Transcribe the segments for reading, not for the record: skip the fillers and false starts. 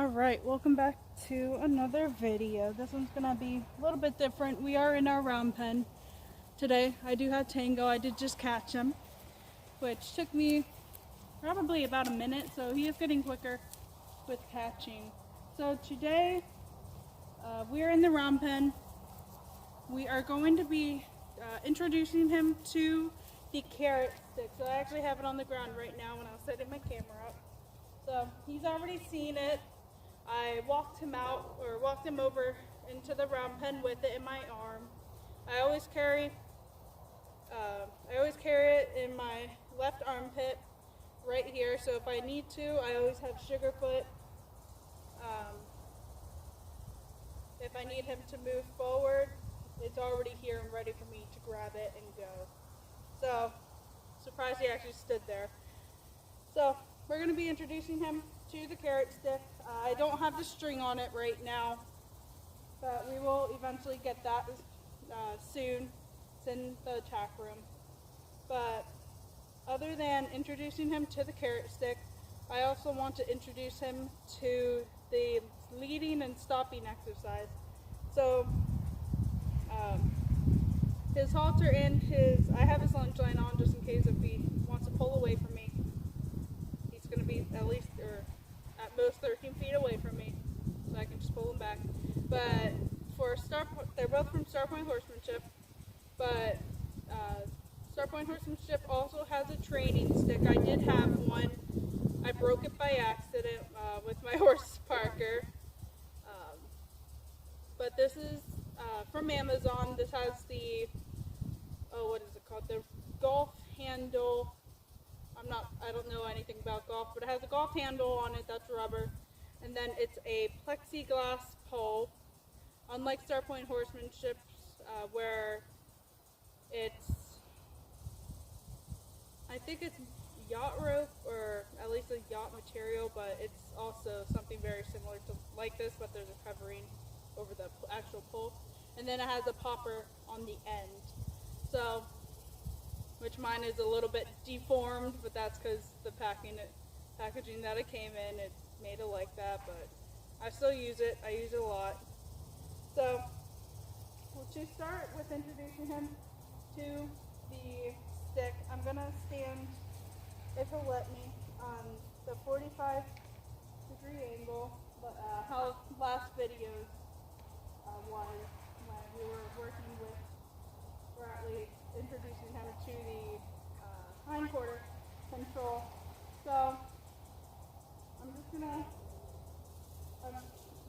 Alright, welcome back to another video. This one's gonna be a little bit different. We are in our round pen today. I do have Tango. I did just catch him, which took me probably about a minute, so he is getting quicker with catching. So today, we're in the round pen. We are going to be introducing him to the carrot stick. So I actually have it on the ground right now when I was setting my camera up. So he's already seen it. I walked him over into the round pen with it in my arm. I always carry it in my left armpit right here. So if I need to, I always have Sugarfoot. If I need him to move forward, it's already here and ready for me to grab it and go. So, surprised he actually stood there. So, we're going to be introducing him to the carrot stick. I don't have the string on it right now, but we will eventually get that soon. It's in the tack room. But other than introducing him to the carrot stick, I also want to introduce him to the leading and stopping exercise. So his halter and I have his lunge line on just in case if he wants to pull away from me. He's going to be at least, or at most 13 feet away from me, so I can just pull him back. But for they're both from Starpoint Horsemanship, but Starpoint Horsemanship also has a training stick. I did have one. I broke it by accident with my horse Parker. But this is from Amazon. This has the, what is it called? The golf handle. I don't know anything about golf, but it has a golf handle on it that's rubber. And then it's a plexiglass pole. Unlike Starpoint Horsemanship, where I think it's yacht rope, or at least a yacht material, but it's also something very similar to like this, but there's a covering over the actual pole. And then it has a popper on the end. So, which mine is a little bit deformed, but that's because the packaging that it came in, it made it like that, but I still use it. I use it a lot. So, to start with introducing him to the stick, I'm going to stand, if he'll let me, on the 45-degree angle, how last videos was when we were working with Bradley, introducing him to the hindquarter control. So I'm just gonna,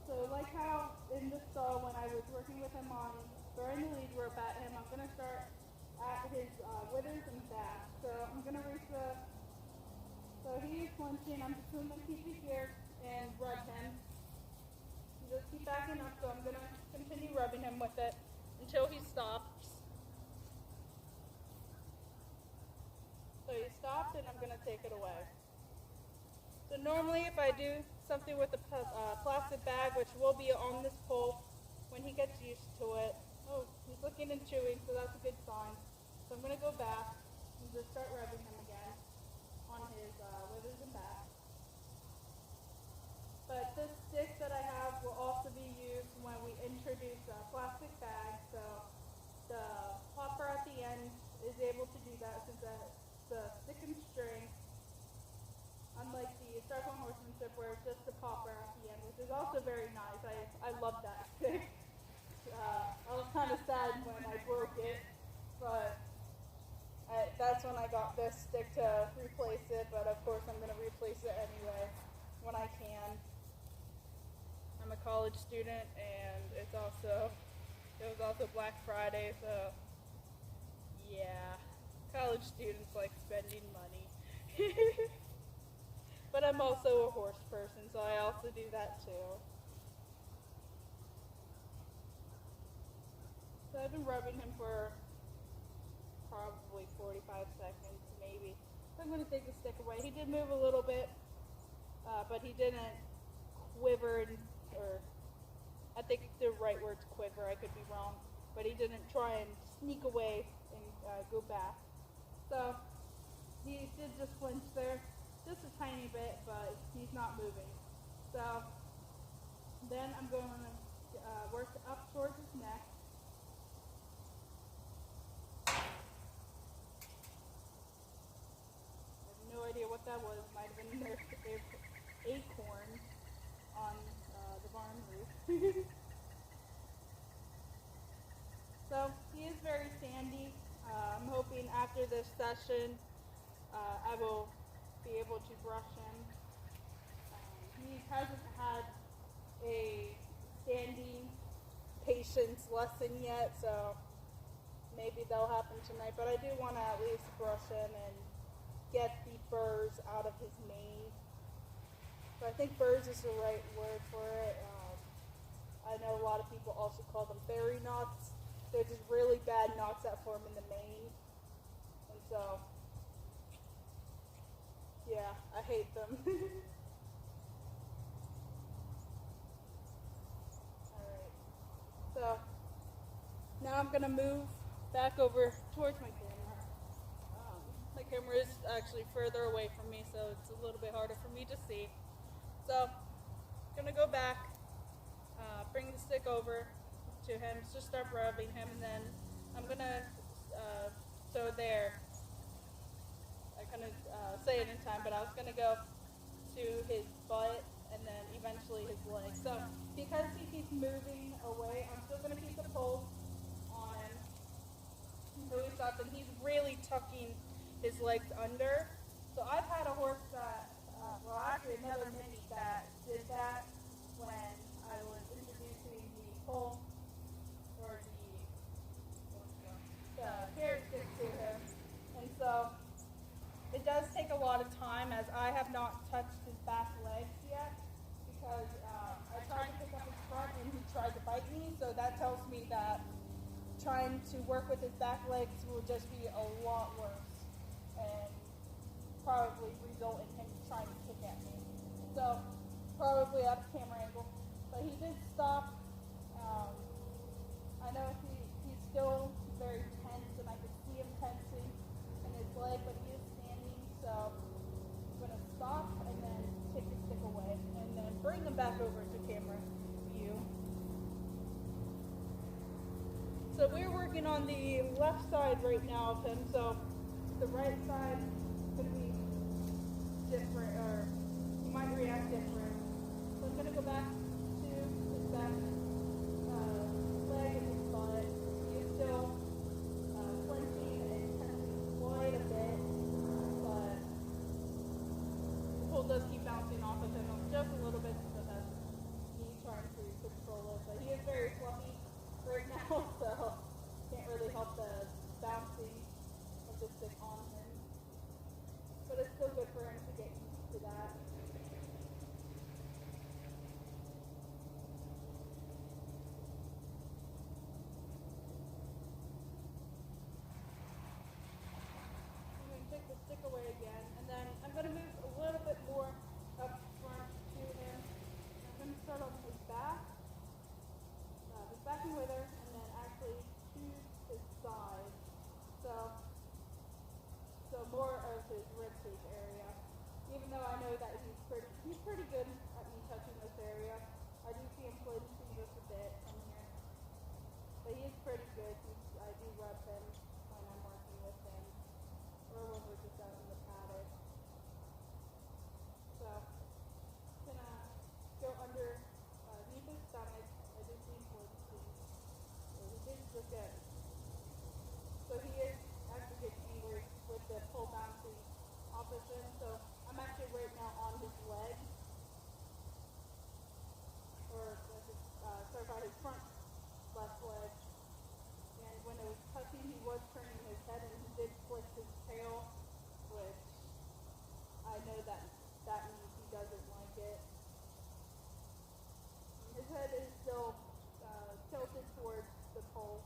so like how in the stall when I was working with him on throwing the lead rope at him, I'm gonna start at his withers and back. So I'm gonna reach so he is flinching. I'm just gonna keep it here and rub him. Just keep backing up, so I'm going to continue rubbing him with it until he stops. So he stopped, and I'm going to take it away. So normally if I do something with a plastic bag, which will be on this pole when he gets used to it. Oh, he's looking and chewing, so that's a good sign. So I'm going to go back and just start rubbing him again on his withers and back. But this stick that I have will also be used when we introduce a plastic bag. So the popper at the end is able to do that since it's a stick and string. Unlike the Starpoint Horsemanship where it's just the popper at the end, which is also very nice. I love that stick. I was kind of sad when I broke it, but that's when I got this stick to replace it. But of course I'm going to replace it anyway when I can. I'm a college student, and it was also Black Friday, so yeah, college students like spending money. But I'm also a horse person, so I also do that too. So I've been rubbing him for probably 45 seconds, maybe. So I'm going to take the stick away. He did move a little bit, but he didn't quiver, or I think the right word's quiver, I could be wrong, but he didn't try and sneak away and go back. So he did just flinch there, just a tiny bit, but he's not moving. So then I'm going to work up towards his neck. I have no idea what that was. Might have been their acorn on the barn roof. So he is very sandy. I'm hoping after this session I will be able to brush him. He hasn't had a standing patience lesson yet, so maybe that'll happen tonight. But I do want to at least brush him and get the burrs out of his mane. So I think burrs is the right word for it. I know a lot of people also call them fairy knots. They're just really bad knots that form in the mane. And so, yeah, I hate them. Alright. So, now I'm going to move back over towards my camera. My camera is actually further away from me, so it's a little bit harder for me to see. So, I'm going to go back, bring the stick over to him, just start rubbing him, and then I'm going to, so there, I couldn't say it in time, but I was going to go to his butt and then eventually his legs. So because he keeps moving away, I'm still going to keep the pole on him until he stops, and he's really tucking his legs under. So I've had a horse that, well actually another mini that did that when I was introducing the pole or the carrot stick to him. And so it does take a lot of time, as I have not touched his back legs yet, because I tried to pick up his front and he tried to bite me, so that tells me that trying to work with his back legs will just be a lot worse and probably result in him trying to kick at me. So probably out of camera angle, but he did stop. I know he's still very tense, and I can see him tensing in his leg, but he is standing, so I'm going to stop and then take the stick away and then bring him back over to camera view. So we're working on the left side right now of him, so the right side could be different, or he might react different. So I'm going to go back to his back leg and his butt. He is still clenching and tensing quite a bit, but the pole does keep bouncing off of him just a little bit, so that's me trying to control it. But he is very fluffy right now, so can't really help the bouncing of the stick on him. But it's still good for him to get used to that. Take the stick away again, and then I'm going to move a little bit more up front to him. I'm going to start on his back and wither, and then actually to his side. So more of his ribcage area. Even though I know that he's pretty good at me touching this area. I do see him flinching just a bit from here, but he is pretty good. I do rub him when I'm working with him, or when we're just out in the paddock. So, I'm gonna go underneath his stomach. I do see flinching. So he did just get, so he is actually getting angry with the pole bouncing off of him. So I'm actually right now on his leg, or sorry, his front left leg. And when it was touching, he was turning his head, and he did flick his tail, which I know that means he doesn't like it. And his head is still tilted towards the pole,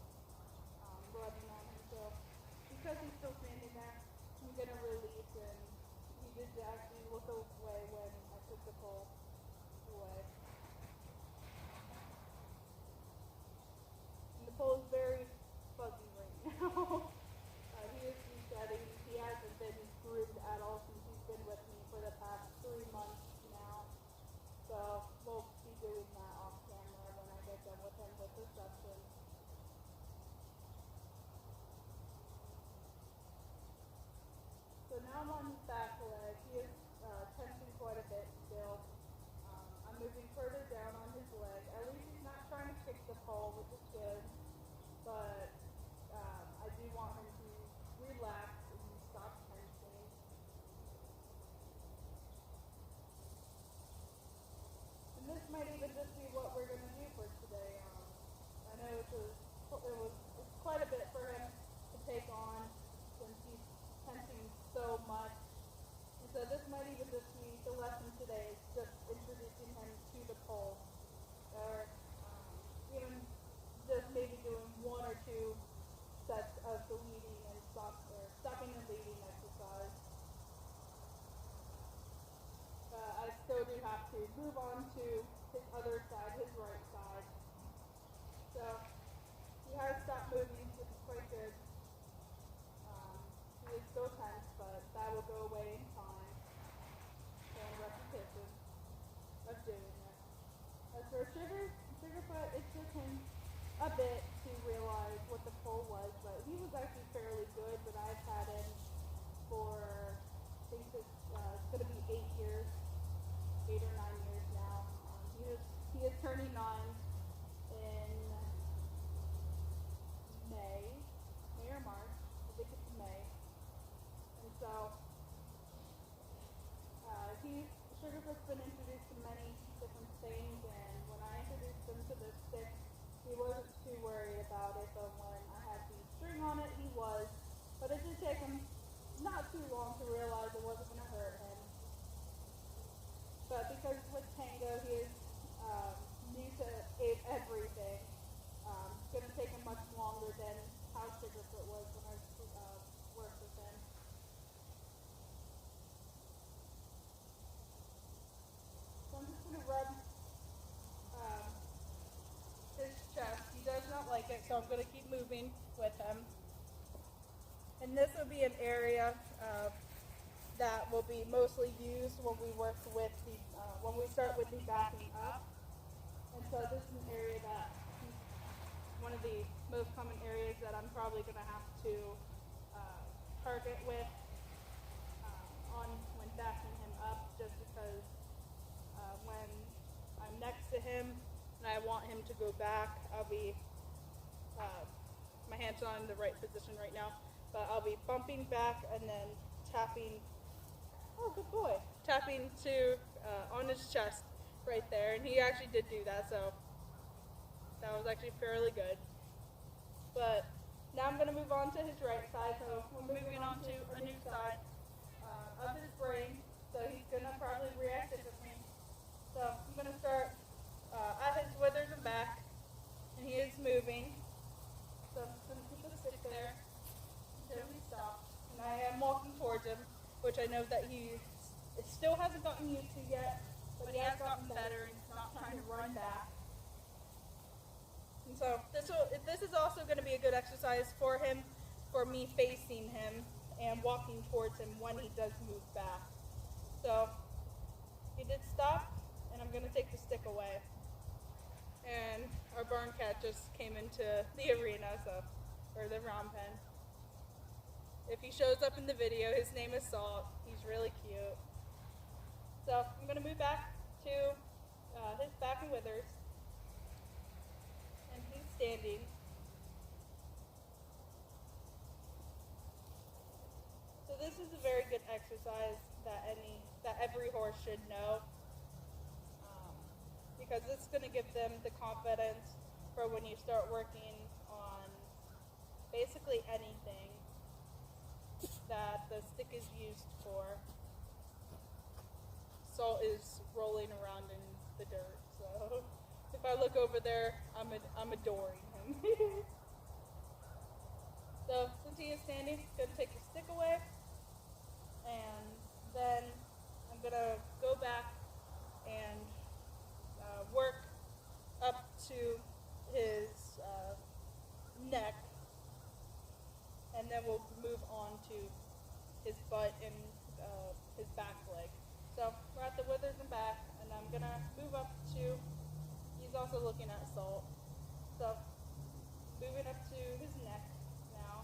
rubbing on him. So because he's still standing there, I'm going to release him. He did actually look away when I took the pole away. And the pole is very fuzzy right now. He is resetting. He hasn't been groomed at all since he's been with me for the past 3 months now. So we'll be doing that often. which is good. But I do want him to relax and stop tensing. And this might even just be what we're going to do for today. I know it's quite a bit for him to take on since he's tensing so much. And so this might even just be the lesson today, is just introducing him to the pole. Or even just maybe doing one or two sets of the leading and stopping and leading exercise. I still do have to move on to his other side, his right side. So he has stopped moving, which is quite good. He is still tense, but that will go away in time and repetition of doing it. As for Sugarfoot, it took him a bit to realize what the pole was, but he was actually fairly good. But I've had him for, I think it's going to be 8 years, 8 or 9 years now. He is turning 9 in May or March. I think it's May. And so Sugarfoot's been introduced to many different things, and when I introduced him to this stick, he wasn't too worried about it, but when I had the string on it, he was. But it did take him not too long to realize it wasn't going to hurt him. But because with Tango, he is new to everything, it's going to take him much longer than how Sugarfoot was when I worked with him. So I'm just going to rub his chest. He does not like it, so I'm going to keep moving with him. And this will be an area that will be mostly used when we work with when we start with the backing up. And so this is an area that one of the most common areas that I'm probably going to have to target with on when backing him up, just because when I'm next to him and I want him to go back, I'll be, my hand's not in the right position right now, but I'll be bumping back and then tapping, oh good boy, tapping to on his chest right there, and he actually did do that, so that was actually fairly good. But now I'm going to move on to his right side, so we're moving on to a new side of his brain, so he's going to probably react differently. So I'm going to start at his withers and back, and he is moving, so I'm just going to keep the stick there until he stops, and I am walking towards him, which I know that he still hasn't gotten used to yet, but he has gotten better and he's not trying to run back. And so this is also going to be a good exercise for him, for me facing him and walking towards him when he does move back. So he did stop, and I'm going to take the stick away. And our barn cat just came into the arena, or the round pen. If he shows up in the video, his name is Salt. He's really cute. So I'm going to move back to his back and withers. And he's standing. So this is a very good exercise that every horse should know, because it's going to give them the confidence for when you start working on basically anything that the stick is used for. Salt is rolling around in the dirt, so if I look over there, I'm adoring him. So since he is standing, I'm going to take the stick away, and then I'm going to go back and work up to his neck, and then we'll move on to his butt and his back leg. So we're at the withers and back, and I'm going to move up to, he's also looking at Salt, so moving up to his neck now.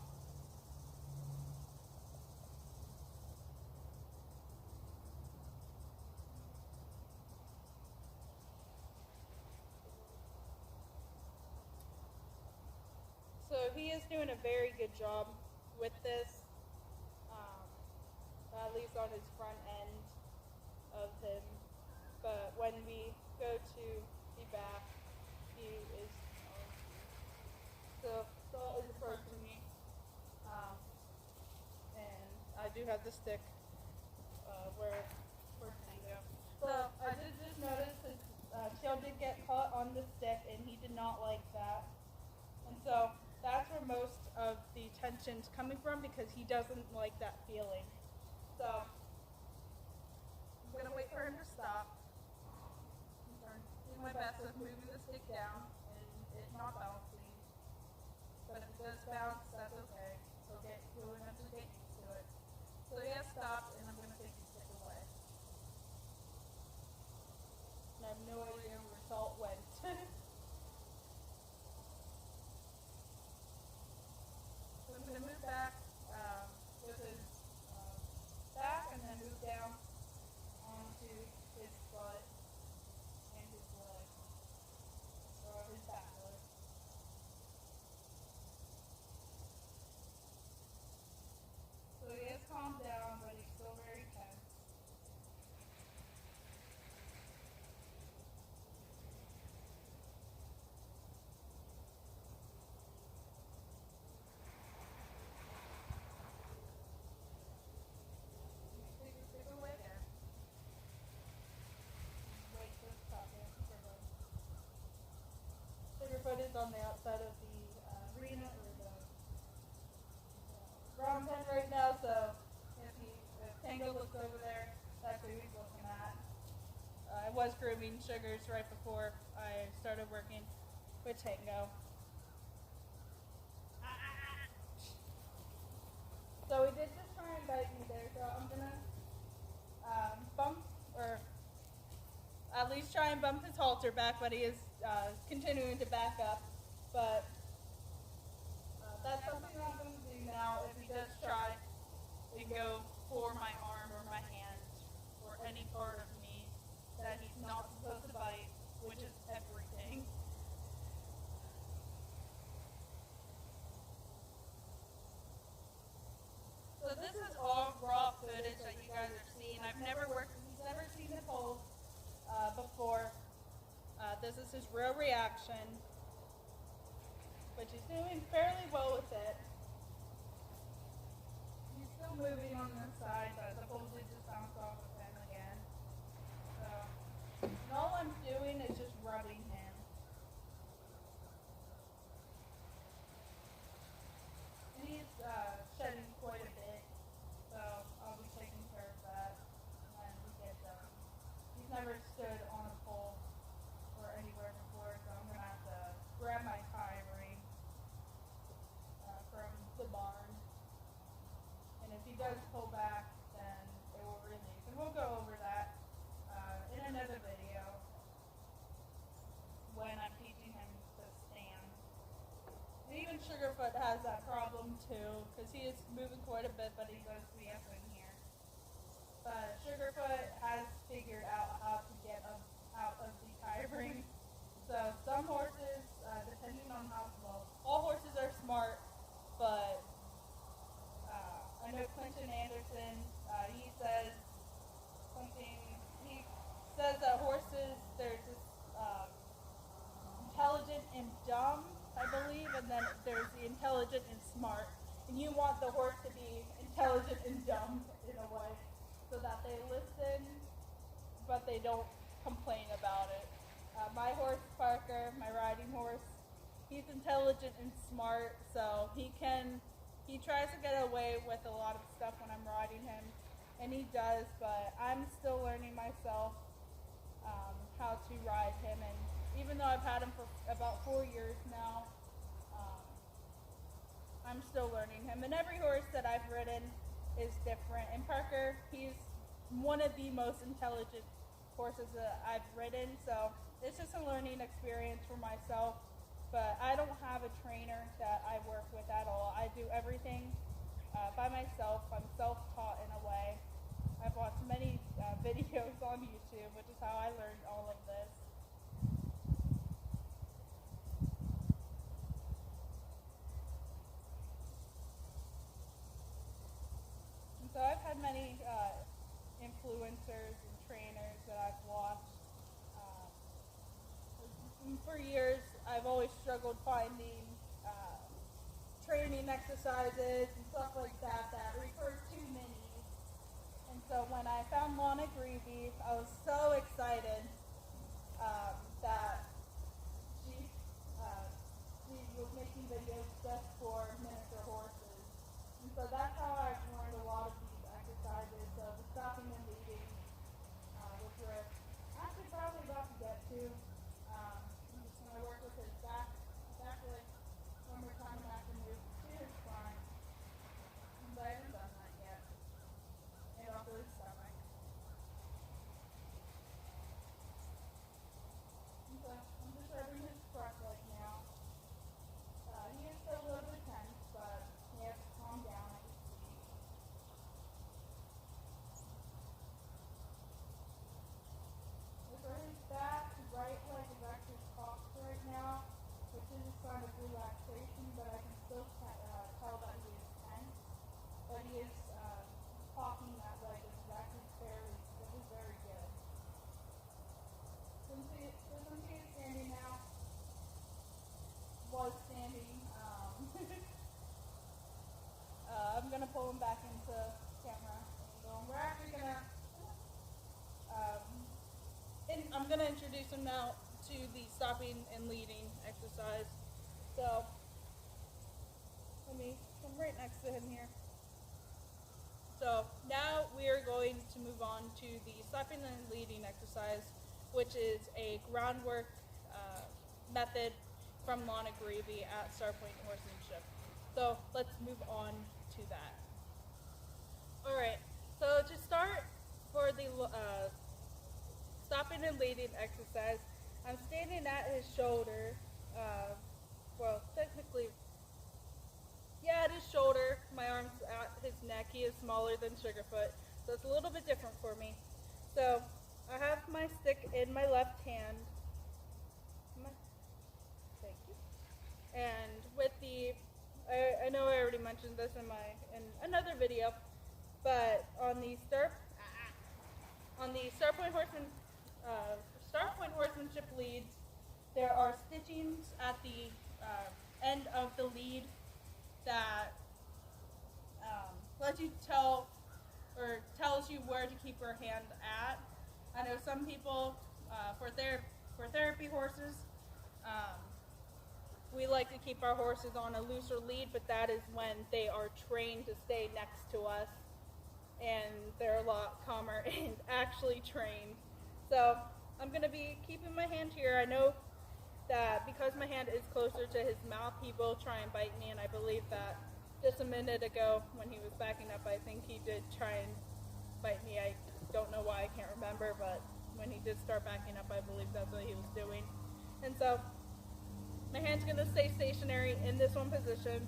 he is doing a very good job with this, at least on his front end of him. But when we go to the back, he is still is approaching me. And I do have the stick where Tango. So I did just notice his tail did get caught on the stick, and he did not like that. And so that's where most of the tension's coming from, because he doesn't like that feeling. So I'm gonna wait for him to stop. I'm doing my best with moving the stick down and it not bouncing. But if it does bounce, that's okay. We'll eventually get used to it. So he has stopped, and I'm gonna take the stick away. And I have no idea where Salt went. So I'm going to move back with his back, and then move down onto his butt and his leg, or his back leg. So he has calmed down, but he's still very tense. Sugarfoot is on the outside of the arena, or the ground pen right now, so if Tango looks over there, that's who he's looking at. I was grooming Sugars right before I started working with Tango. So he did just try and bite me there, so I'm gonna bump, or at least try and bump his halter back, but he is continuing to back up. But that's something I'm going to do now. If he does try to go for my arm or my hand or any part of me that he's not supposed to bite, which is everything. So this is all raw footage that you guys are seeing. He's never seen the pole before. This is his real reaction, which he's doing fairly well with it. He's still moving on this side, but the pole did just bounce off of him again. So, and all I'm doing is just rubbing him. And he's shedding quite a bit, so I'll be taking care of that when we get done. He's never stood on a pole or anywhere before, so I'm going to have to grab my tie ring from the barn. And if he does pull back, then it will release. And we'll go over that in another video when I'm teaching him to stand. And even Sugarfoot has that problem too, because he is moving quite a bit, but he goes to the in here. But Sugarfoot has figured out how to get out of the tie ring. So some horses, depending on how, well, all horses are smart, but I know Clinton Anderson, he says that horses, there's this intelligent and dumb, I believe, and then there's the intelligent and smart. And you want the horse to be intelligent and dumb in a way, so that they listen, but they don't complain about it. My horse, Parker, my riding horse, he's intelligent and smart, so he tries to get away with a lot of stuff when I'm riding him, and he does, but I'm still learning myself how to ride him, and even though I've had him for about 4 years now, I'm still learning him, and every horse that I've ridden is different, and Parker, he's one of the most intelligent horses that I've ridden, so it's just a learning experience for myself. But I don't have a trainer that I work with at all. I do everything by myself. I'm self-taught in a way. I've watched many videos on YouTube, which is how I learned all of this. for years, I've always struggled finding training exercises and stuff like that that refer to minis. And so when I found Lana Greavy, I was so excited that she she was making videos just for miniature horses. And so that's how I've learned a lot of these exercises. So the stopping and leading, which we're actually probably about to get to. I'm just going to work with his back leg one more time, and I can move to his spine. But I haven't done that yet. And also his stomach. And so I'm just rubbing his front leg now. He is still a little bit tense, but he has to calm down, I can see. For his back, his right leg is actually cocked right now, which is a sign of relaxation, but I can still tell that he is tense. But he is cocking that leg, which is actually very good. Since he is standing now, was standing, I'm going to pull him back into camera angle. We're actually going to, I'm going to introduce him now to the stopping and leading exercise. So, let me come right next to him here. So, now we are going to move on to the stopping and leading exercise, which is a groundwork method from Lana Greavy at Starpoint Horsemanship. So let's move on to that. Alright, so to start for the stopping and leading exercise, I'm standing at his shoulder, well technically, yeah, at his shoulder, my arm's at his neck. He is smaller than Sugarfoot, so it's a little bit different for me. So I have my stick in my left hand. Thank you. And with the, I know I already mentioned this in another video, but on the Starpoint Horsemanship leads, there are stitchings at the end of the lead that lets you tell or tells you where to keep your hand at. I know some people for therapy horses, we like to keep our horses on a looser lead, but that is when they are trained to stay next to us and they're a lot calmer and actually trained. So I'm going to be keeping my hand here. I know that because my hand is closer to his mouth, he will try and bite me, and I believe that just a minute ago when he was backing up, I think he did try and bite me. I don't know why, I can't remember, but when he did start backing up, I believe that's what he was doing. And so my hand's going to stay stationary in this one position,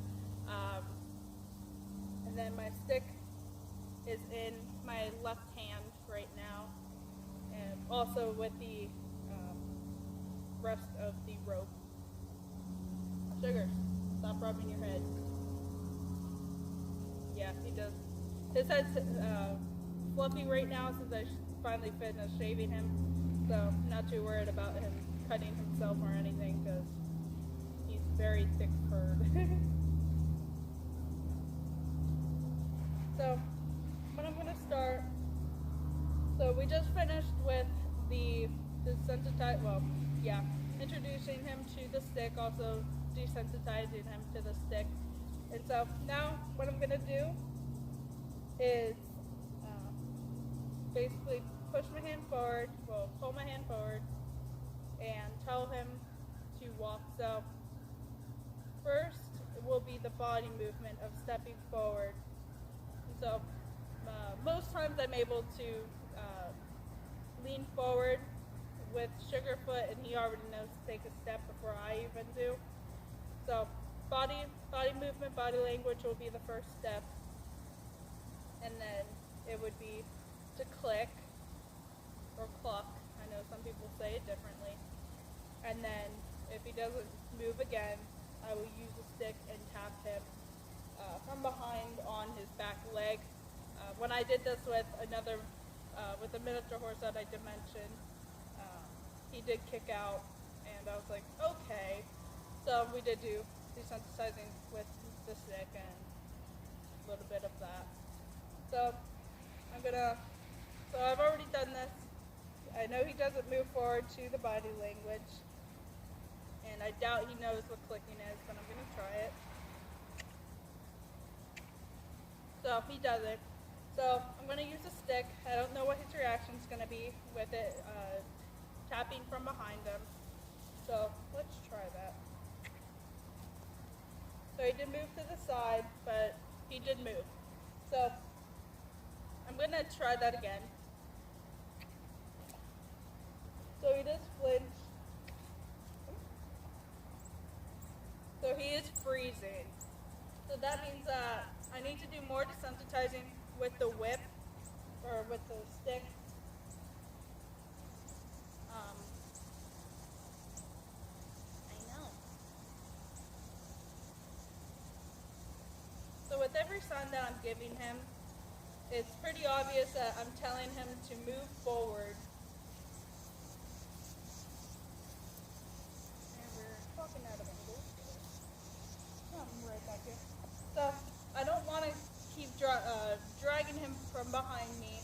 and then my stick is in my left hand right now, and also with the rest of the rope. Sugar, stop rubbing your head. Yeah, he does. His head's fluffy right now since I finally finished shaving him, so I'm not too worried about him cutting himself or anything because he's very thick furred. So, when I'm going to start, so we just finished with the desensitized, introducing him to the stick, also desensitizing him to the stick. And so now what I'm going to do is basically push my hand forward, pull my hand forward, and tell him to walk. So first will be the body movement of stepping forward. And so most times I'm able to lean forward with Sugarfoot, and he already knows to take a step before I even do. So body movement, body language will be the first step, and then it would be to click or cluck. I know some people say it differently. And then if he doesn't move again, I will use a stick and tap him from behind on his back leg. When I did this with with a miniature horse that I did mention, he did kick out, and and I was like, okay. So we did do desensitizing with the stick and a little bit of that. So so I've already done this. I know he doesn't move forward to the body language, and I doubt he knows what clicking is, but I'm gonna try it. So he doesn't. So I'm gonna use a stick. I don't know what his reaction's gonna be with it tapping from behind him. So let's try that. So he did move to the side, but he did move. So I'm gonna try that again. So he does flinch. So he is freezing. So that means that I need to do more desensitizing with the whip or with the stick. I know. So with every sign that I'm giving him, it's pretty obvious that I'm telling him to move forward. And we're talking out of angle. I'm right back here. So I don't want to keep dragging him from behind me,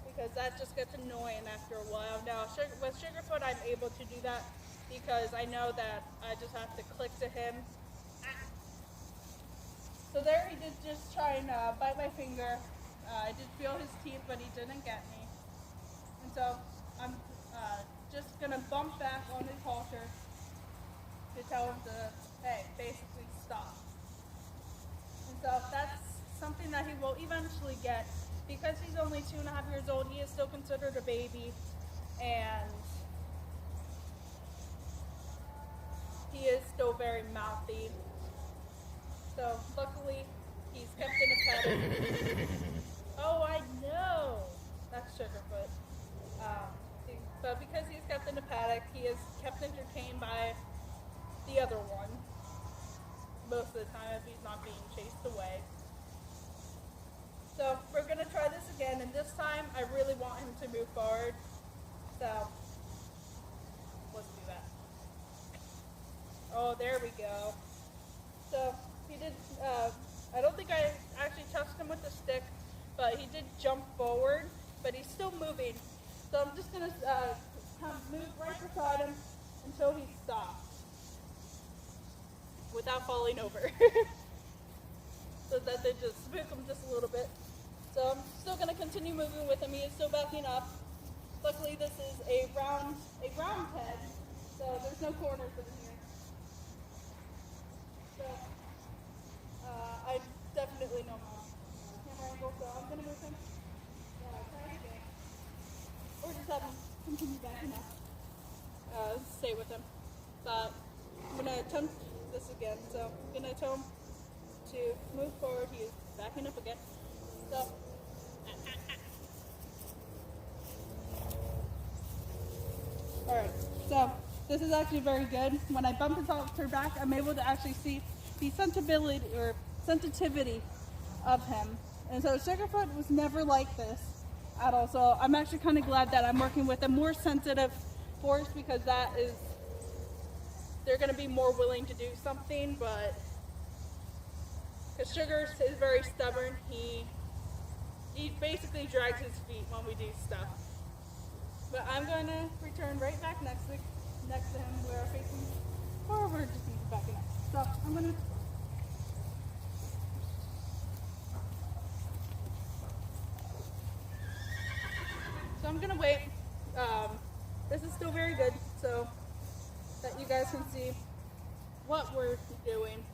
because that just gets annoying after a while. Now with Sugarfoot, I'm able to do that because I know that I just have to click to him. So there he did just try and bite my finger. I did feel his teeth, but he didn't get me. And so I'm just going to bump back on his halter to tell him to, hey, basically stop. And so that's something that he will eventually get. Because he's only 2.5 years old, he is still considered a baby. And he is still very mouthy. So luckily, he's kept in a paddock. Oh, I know! That's Sugarfoot. But because he's kept in a paddock, he is kept entertained by the other one most of the time if he's not being chased away. So we're going to try this again, and this time I really want him to move forward. So let's do that. Oh, there we go. So he did, I don't think I actually touched him with the stick, but he did jump forward, but he's still moving. So I'm just going to move right beside him until he stops without falling over. So that they just spook him just a little bit. So I'm still going to continue moving with him. He is still backing up. Luckily this is a round pen, so there's no corners in here. So I definitely know my camera angle, so I'm going to move him. Try again. Or just have him continue backing up. Stay with him. But I'm going to attempt this again. So I'm going to tell him to move forward. He is backing up again. So alright, so this is actually very good. When I bump his halter back, I'm able to actually see the sensitivity of him. And so Sugarfoot was never like this at all. So I'm actually kind of glad that I'm working with a more sensitive horse, because they're going to be more willing to do something. But because Sugar is very stubborn, he basically drags his feet when we do stuff. But I'm going to return right back next to him. We're facing forward, just need to back it up. So I'm going to... So I'm going to wait. This is still very good, so that you guys can see what we're doing.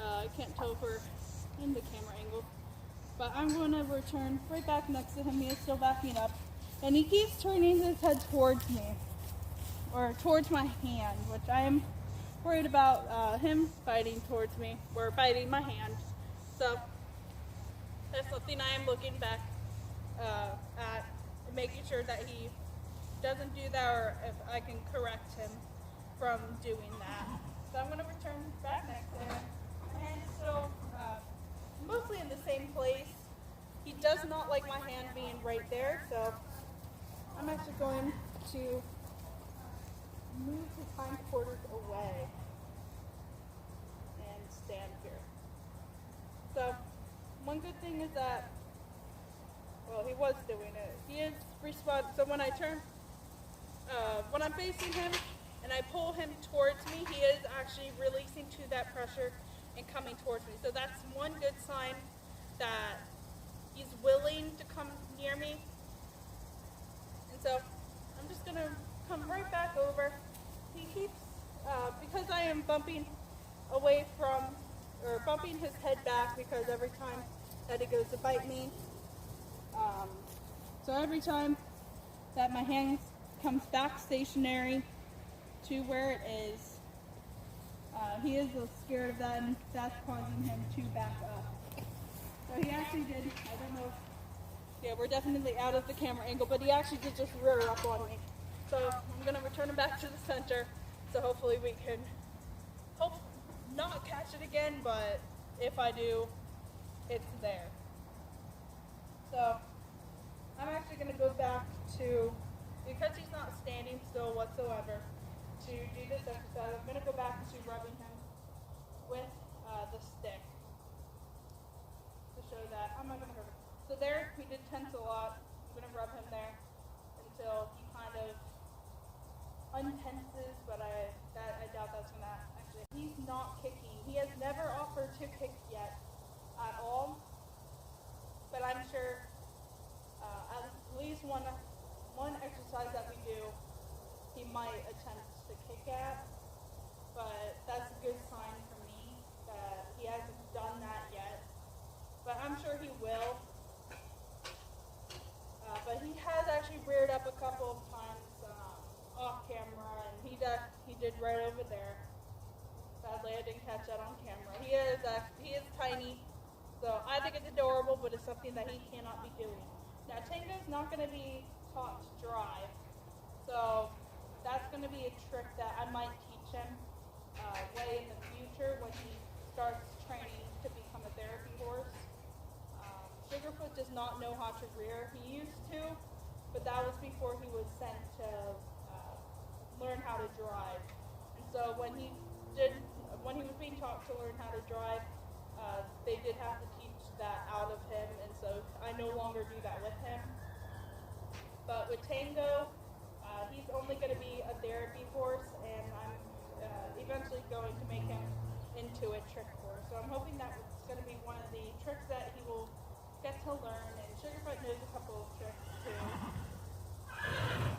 I can't tell if we're in the camera angle. But I'm going to return right back next to him. He is still backing up. And he keeps turning his head towards me, or towards my hand, which I am worried about him biting towards me, or biting my hand. So that's something I am looking back at, and making sure that he doesn't do that, or if I can correct him from doing that. So I'm going to return back next to him. My hand is still mostly in the same place. He does not like my hand being right there, so I'm actually going to move his hindquarters away and stand here. So, one good thing is that, well, he was doing it. He is responding. So when I turn, when I'm facing him and I pull him towards me, he is actually releasing to that pressure and coming towards me. So that's one good sign that he's willing to come near me. And so I'm just going to come right back over. He keeps, because I am bumping away from, or bumping his head back because every time that he goes to bite me, so every time that my hand comes back stationary to where it is, he is a little scared of that, and that's causing him to back up. So he actually did, I don't know if, yeah, we're definitely out of the camera angle, but he actually did just rear up on me. So I'm going to return him back to the center, so hopefully we can not catch it again, but if I do, it's there. So I'm actually going to go back to, because he's not standing still whatsoever, to do this exercise. I'm going to go back to rubbing him with the stick to show that I'm not going to hurt him. So there, he did tense a lot. I'm going to rub him there until he kind of untenses, but I doubt that's going to actually. He's not kicking. He has never offered to kick yet at all, but I'm sure at least one exercise that we do, he might attempt to kick at, but that's a good sign for me that he hasn't done that yet, but I'm sure he will. But he has actually reared up a couple of times off camera, and he did right over there. Sadly, I didn't catch that on camera. He is tiny, so I think it's adorable, but it's something that he cannot be doing. Now, Tango's not going to be taught to drive, so that's going to be a trick that I might teach him way in the future when he starts training to become a therapy horse. Sugarfoot does not know how to rear. He used to, but that was before he was sent to learn how to drive. And so when he was being taught to learn how to drive, they did have to teach that out of him, and so I no longer do that with him. But with Tango, he's only going to be a therapy horse, and I'm eventually going to make him into a trick horse. So I'm hoping that it's going to be one of the tricks that he will get to learn, and Sugarfoot knows a couple of tricks too,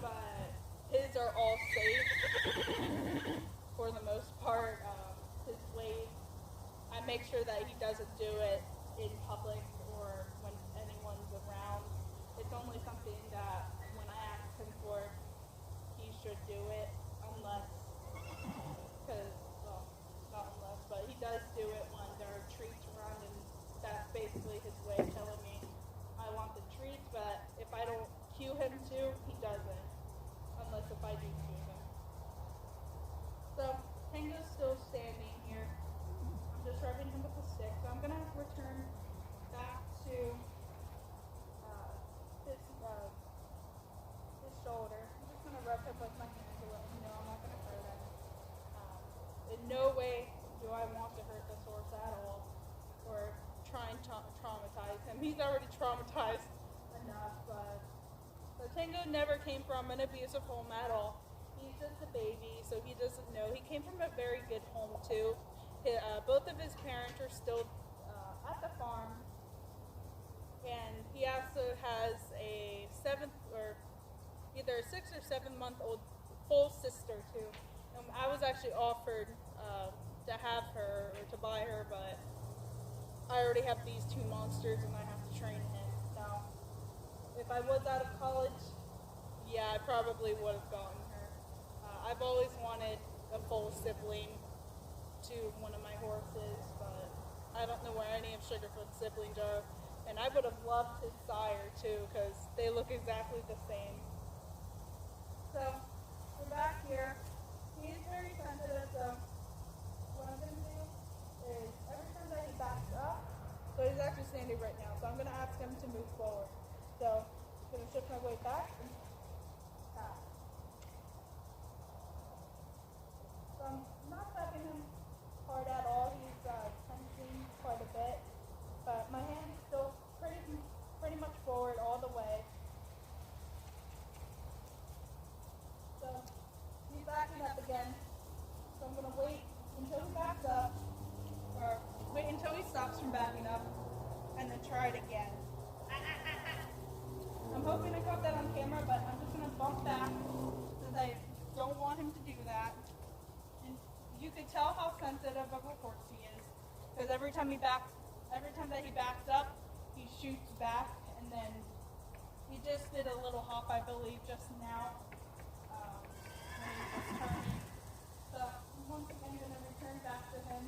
but his are all safe for the most part. His ways, I make sure that he doesn't do it in public or when anyone's around. It's only something that when I ask him for, he should do it, unless, not unless, but he does do it when there are treats around, and that's basically his way of telling me I want the treats, but if I don't cue him to, he doesn't, unless if I do cue him. So Tango's still standing here. I'm just rubbing him with a stick, so I'm going to return back to his shoulder. I'm just going to rub him with my hand to let him know I'm not going to hurt him. In no way do I want to hurt this horse at all, or try and traumatize him. He's already traumatized enough, but Tango never came from an abusive home at all. He's just a baby, so he doesn't know. He came from a very good home too. Both of his parents are still at the farm, and he also has a either a 6 or 7 month old full sister too. And I was actually offered to have her or to buy her, but I already have these 2 monsters and I have to train him. Now, if I was out of college, yeah, I probably would have gotten her. I've always wanted a full sibling to one of my horses, but I don't know where any of Sugarfoot's siblings are. And I would have loved his sire too, because they look exactly the same. So, we're back here. He's very sensitive, so what I'm going to do is every time that he backs up, so he's actually standing right now, so I'm going to ask him to move forward. So I'm going to shift my weight back and tap. wait until he backs up, or wait until he stops from backing up, and then try it again. I'm hoping I caught that on camera, but I'm just going to bump back since I don't want him to do that. And you could tell how sensitive of a horse he is, because every time that he backs up, he shoots back, and then he just did a little hop, I believe, just now when he was turning. So once again, I'm going to return back to him.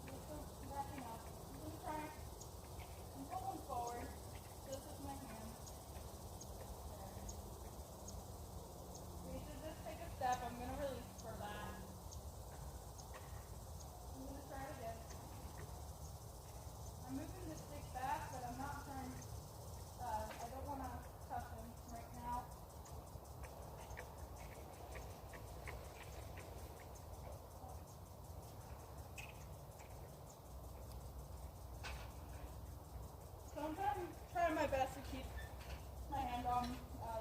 He's still backing up. I'm going to try and pull him forward. This is my hand. He should just take a step. I'm going to release for that. I'm going to try it again. I'm moving the stick back, but I'm not trying. I don't want to touch him right now. So I'm trying my best to keep my hand on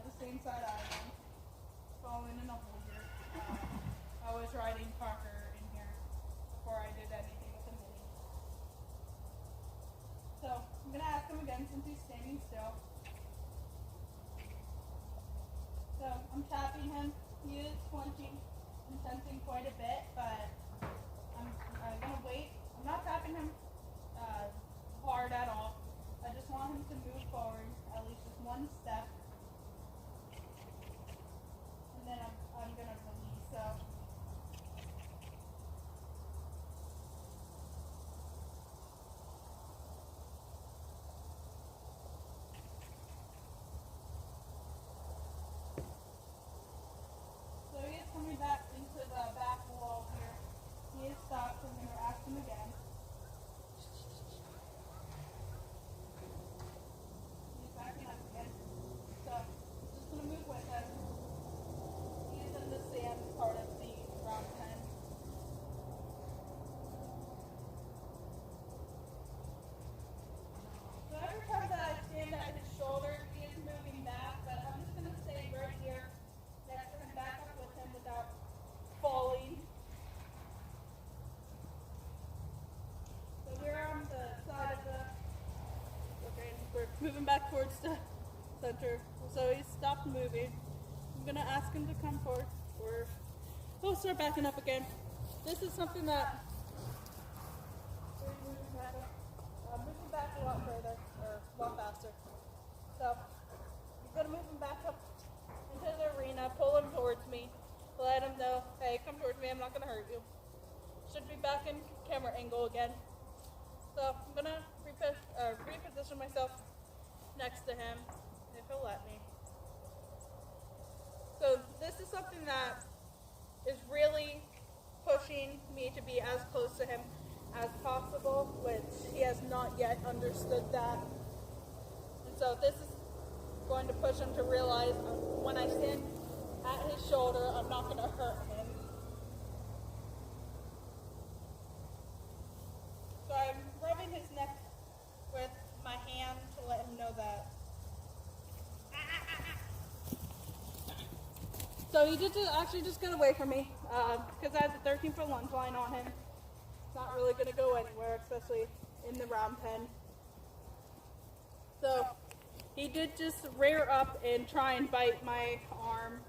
the same side I am. Falling in a hole here. I was riding Parker in here before I did anything with the mini. So I'm going to ask him again since he's standing still. So I'm tapping him. He is flinching and tensing quite a bit, but I'm going to wait. I'm not tapping him hard at all. I just want him to move forward at least just one step. And then I'm going to release. So he is coming back into the back wall here. He is stopped, so I'm going to ask him again. He's backing up again. So just going to move with him. He is in the sand part of the round pen. So every time that I stand at his shoulder, he is moving back, but I'm just going to stay right here next to him, back up with him without falling. So we're on the side of we're moving back towards the center. So he's stopped moving. I'm going to ask him to come forward, or we'll start backing up again. This is something that moving back a lot further, or a lot faster. So I'm going to move him back up into the arena, pull him towards me, let him know, hey, come towards me, I'm not going to hurt you. Should be back in camera angle again. So I'm going to reposition myself next to him, if he'll let me. So this is something that is really pushing me to be as close to him as possible, which he has not yet understood that. And so this is going to push him to realize when I stand at his shoulder, I'm not going to hurt him. So I'm rubbing his neck with my hand to let him know that. So he did actually just get away from me because I have the 13-foot lunge line on him. It's not really going to go anywhere, especially in the round pen. So he did just rear up and try and bite my arm.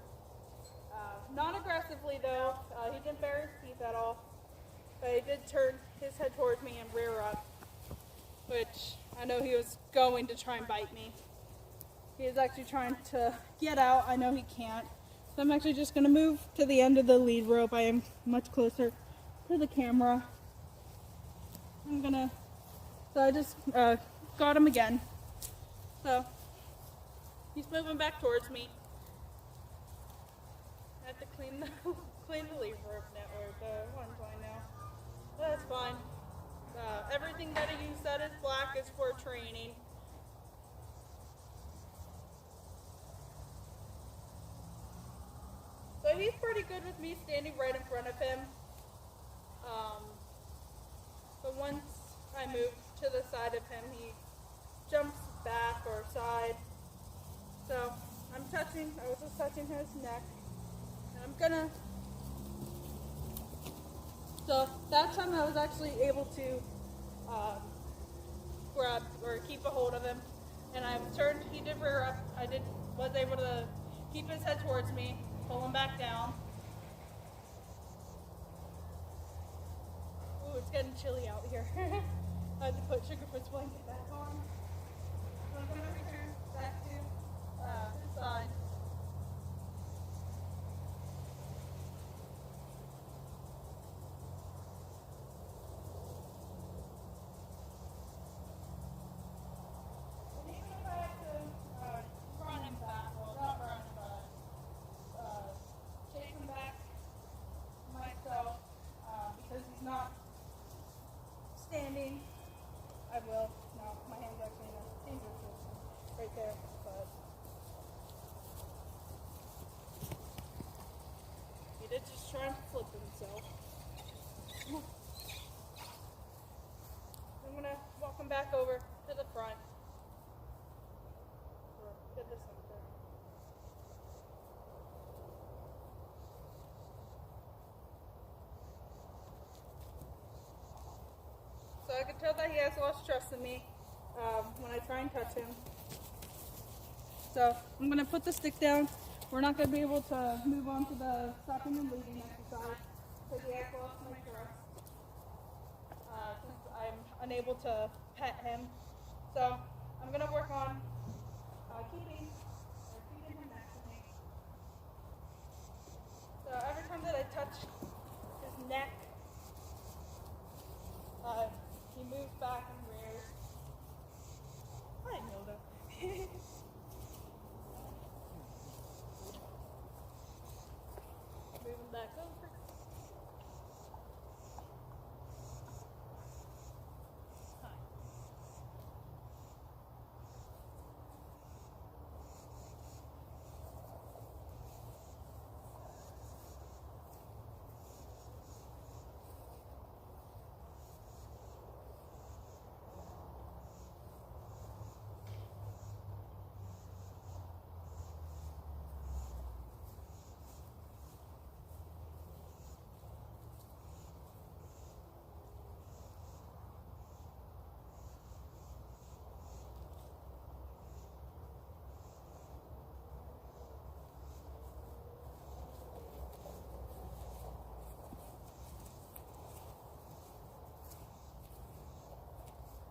Not aggressively though. He didn't bare his teeth at all. But he did turn his head towards me and rear up, which I know he was going to try and bite me. He is actually trying to get out. I know he can't. So I'm actually just going to move to the end of the lead rope. I am much closer to the camera. So I just got him again. So he's moving back towards me. I have to clean the lead rope now, or the lunge line now. But that's fine. Everything that you said is black is for training. So he's pretty good with me standing right in front of him. But once I move to the side of him, he jumps back or side. So I was just touching his neck, And I'm gonna. So that time I was actually able to grab or keep a hold of him, and I turned. He did rear up. Was able to keep his head towards me, pull him back down. Ooh, it's getting chilly out here. I had to put Sugarfoot's blanket back on. So I'm gonna return back to his side. Not standing, I will. No, my hand's actually in a danger position right there, but he did just try and flip himself. I'm gonna walk him back over to the front, or to the center. So I can tell that he has lost trust in me when I try and touch him. So I'm going to put the stick down. We're not going to be able to move on to the stopping and leading exercise because he has lost my trust since I'm unable to pet him. So I'm going to work on keeping him next to me. So every time that I touch his neck, he moves back and rears. I know that. Moving back over. Hi.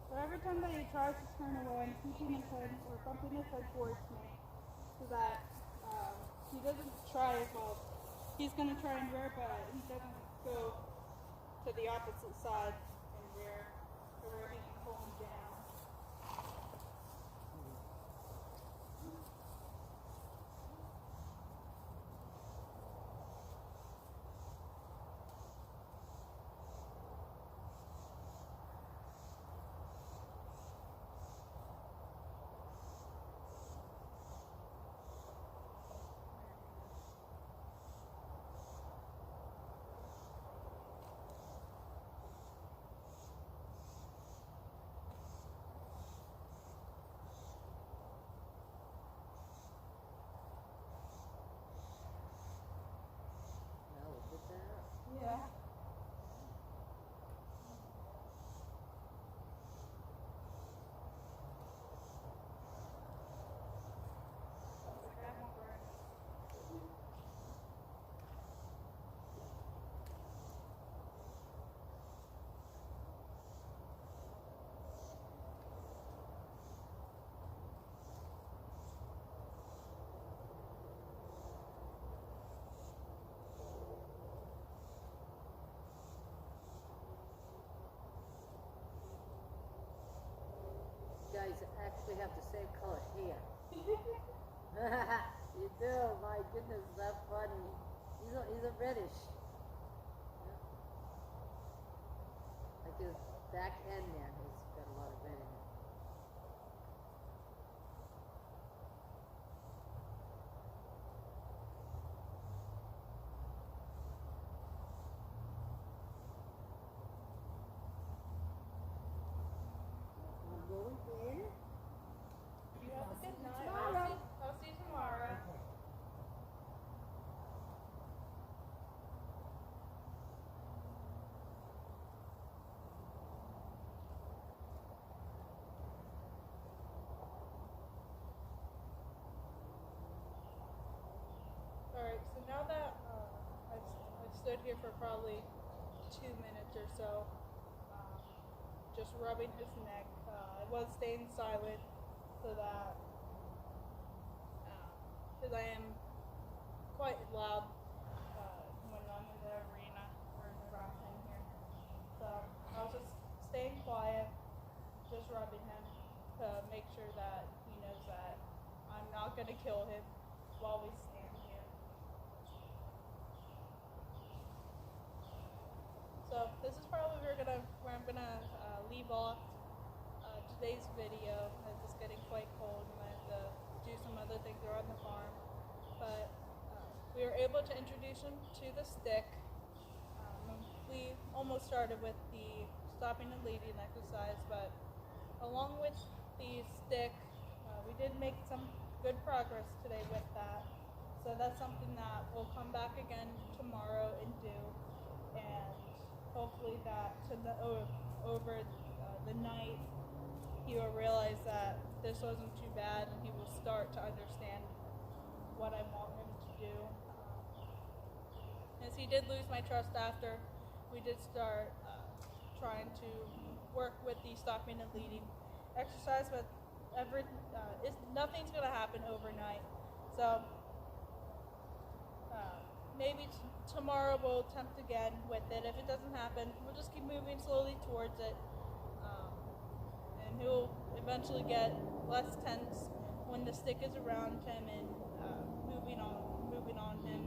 So every time that he tries to turn away, I'm keeping his head or bumping his head towards me so that he doesn't try, well, he's going to try and rear, but he doesn't go to the opposite side and rear to where he can pull him down. Yeah. Guys actually have the same color hair. You do, my goodness, that's funny. He's a reddish. Yeah. Like his back end there has got a lot of red in it. I'm going in. You have a good night. Tomorrow. I'll see you tomorrow. so now that I've stood here for probably 2 minutes or so, just rubbing his neck. I was staying silent so that, because I am quite loud when I'm in the arena or around him here. So I was just staying quiet, just rubbing him to make sure that he knows that I'm not going to kill him while we stand here. So this is probably where I'm gonna leave off today's video. It's just getting quite cold and I have to do some other things around the farm. But we were able to introduce him to the stick. We almost started with the stopping and leading exercise, but along with the stick, we did make some good progress today with that. So that's something that we'll come back again tomorrow and do, and hopefully that over the night he will realize that this wasn't too bad and he will start to understand what I want him to do. As he did lose my trust after, we did start trying to work with the stopping and leading exercise, but nothing's going to happen overnight. So maybe tomorrow we'll attempt again with it. If it doesn't happen, we'll just keep moving slowly towards it. And he'll eventually get less tense when the stick is around him and moving on him.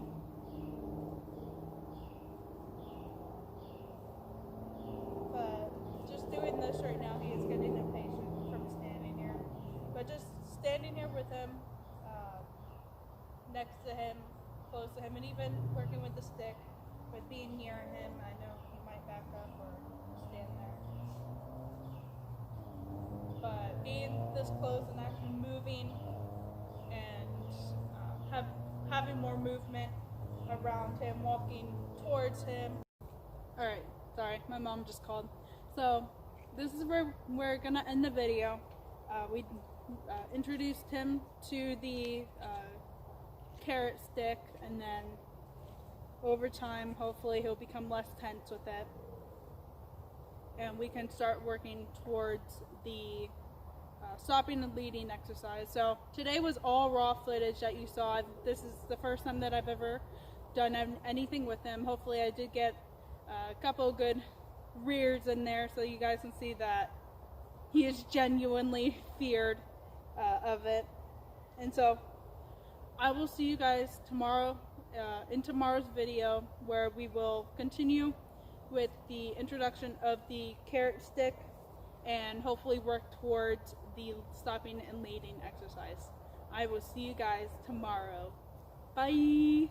But just doing this right now, he is getting impatient from standing here. But just standing here with him, next to him, close to him, and even working with the stick, but being near him, I know he might back up or stand there. But being this close and actually moving and having more movement around him, walking towards him. Alright, sorry, my mom just called. So this is where we're gonna end the video. We introduced him to the carrot stick, and then over time hopefully he'll become less tense with it and we can start working towards the stopping and leading exercise. So today was all raw footage that you saw. This is the first time that I've ever done anything with him. Hopefully I did get a couple good rears in there so you guys can see that he is genuinely feared of it. And so I will see you guys tomorrow in tomorrow's video, where we will continue with the introduction of the carrot stick and hopefully work towards the stopping and leading exercise. I will see you guys tomorrow. Bye!